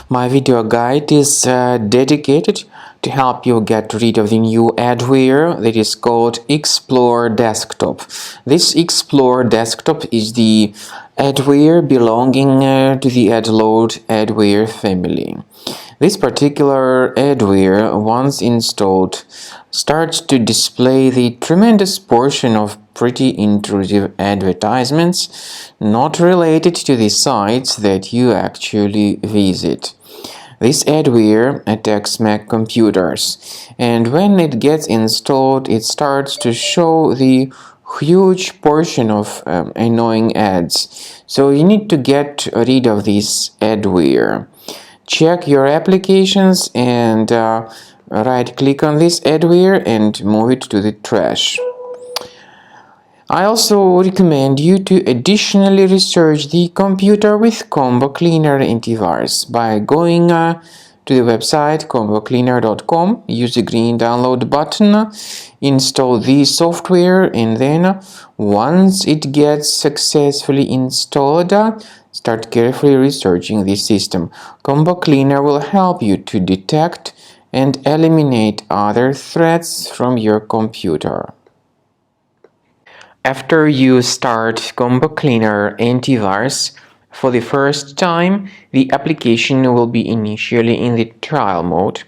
My video guide is dedicated to help you get rid of the new adware that is called ExploreDesktop. This ExploreDesktop is the adware belonging to the AdLoad adware family. This particular adware, once installed, starts to display the tremendous portion of pretty intrusive advertisements not related to the sites that you actually visit. This adware attacks Mac computers, and when it gets installed, it starts to show the huge portion of annoying ads. So you need to get rid of this adware. Check your applications and right-click on this adware and move it to the trash. I also recommend you to additionally research the computer with Combo Cleaner antivirus by going to the website combocleaner.com, use the green download button, install the software, and then once it gets successfully installed, start carefully researching the system. Combo Cleaner will help you to detect and eliminate other threats from your computer. After you start Combo Cleaner antivirus for the first time, the application will be initially in the trial mode,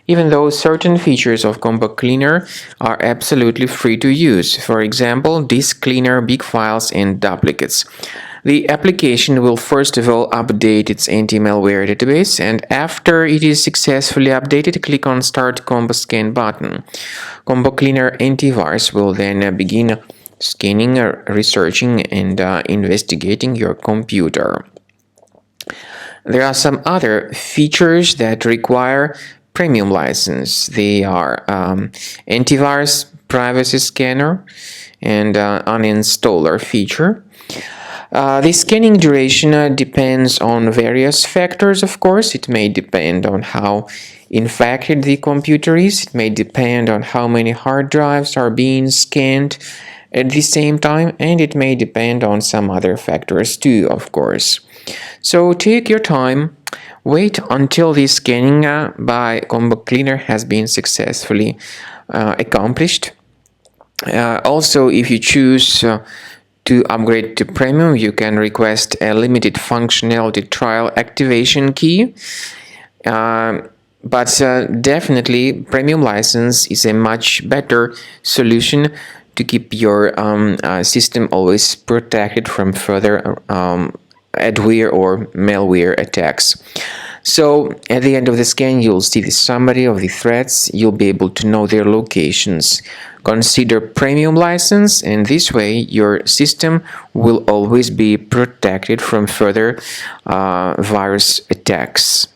even though certain features of Combo Cleaner are absolutely free to use. For example, disk cleaner, big files, and duplicates. The application will first of all update its anti-malware database, and after it is successfully updated, click on Start Combo Scan button. Combo Cleaner antivirus will then begin scanning, researching, and investigating your computer. There are some other features that require premium license. They are antivirus, privacy scanner, and uninstaller feature. The scanning duration depends on various factors, of course. It may depend on how infected the computer is. It may depend on how many hard drives are being scanned at the same time, and it may depend on some other factors too, of course. So take your time, wait until the scanning by Combo Cleaner has been successfully accomplished. Also, if you choose to upgrade to premium, you can request a limited functionality trial activation key. But definitely premium license is a much better solution to keep your system always protected from further adware or malware attacks. So at the end of the scan, you'll see the summary of the threats. You'll be able to know their locations. Consider premium license, and this way your system will always be protected from further virus attacks.